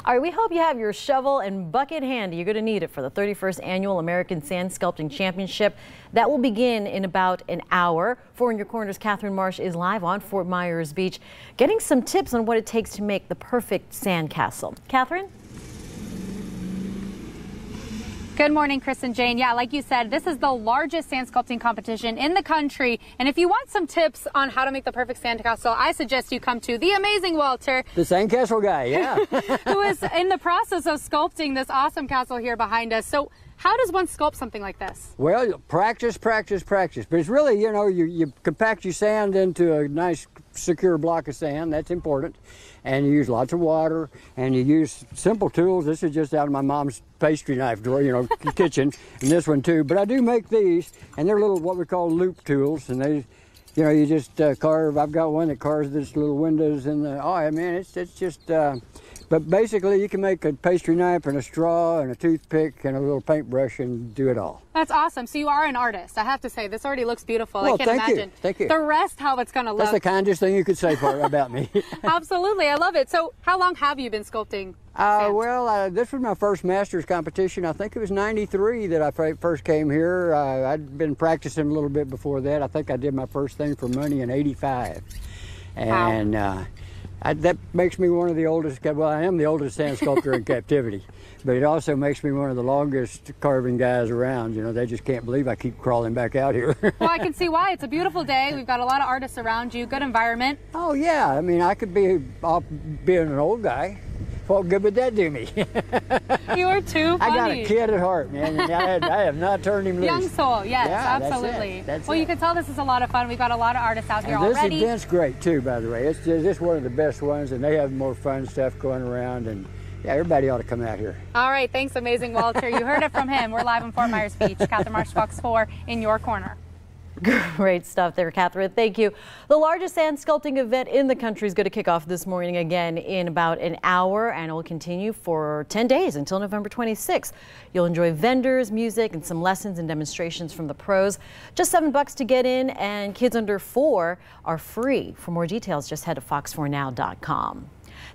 All right, we hope you have your shovel and bucket handy. You're going to need it for the 31st Annual American Sand Sculpting Championship. That will begin in about an hour. For In Your Corner's Catherine Marsh is live on Fort Myers Beach, getting some tips on what it takes to make the perfect sandcastle. Catherine? Good morning, Chris and Jane. Yeah, like you said, this is the largest sand sculpting competition in the country. And if you want some tips on how to make the perfect sandcastle, I suggest you come to the amazing Walter, the sandcastle guy, yeah. who is in the process of sculpting this awesome castle here behind us. So how does one sculpt something like this? Well, practice, practice, practice. But it's really, you know, you compact your sand into a nice, secure block of sand. That's important. And you use lots of water, and you use simple tools. This is just out of my mom's pastry knife drawer, you know, kitchen, and this one too. But I do make these, and they're little, what we call loop tools, and they, you know, you just carve. I've got one that carves this little windows in the, oh, I mean, it's just, but basically you can make a pastry knife and a straw and a toothpick and a little paintbrush and do it all. That's awesome. So you are an artist. I have to say, this already looks beautiful. Well, I can't imagine thank you. The rest, how it's going to look. That's the kindest thing you could say about me. Absolutely. I love it. So how long have you been sculpting sand? Well, this was my first master's competition. I think it was -- that I first came here. I'd been practicing a little bit before that. I think I did my first thing for money in '85. And wow. That makes me one of the oldest, well, I am the oldest sand sculptor in captivity, but it also makes me one of the longest carving guys around. You know, they just can't believe I keep crawling back out here. Well, I can see why. It's a beautiful day. We've got a lot of artists around you, good environment. Oh, yeah. I mean, I could be off being an old guy. What good would that do me? You are too funny. I got a kid at heart, man, and I have not turned him loose. Young soul, yes, yeah, absolutely. That's well, it. You can tell this is a lot of fun. We've got a lot of artists out here and this already. This event's great, too, by the way. It's just one of the best ones, and they have more fun stuff going around, and yeah, everybody ought to come out here. All right, thanks, amazing Walter. You heard it from him. We're live in Fort Myers Beach. Catherine Marsh, Fox 4, In Your Corner. Great stuff there, Catherine. Thank you. The largest sand sculpting event in the country is going to kick off this morning again in about an hour, and it will continue for 10 days until November 26th. You'll enjoy vendors, music, and some lessons and demonstrations from the pros. Just $7 to get in, and kids under 4 are free. For more details, just head to fox4now.com.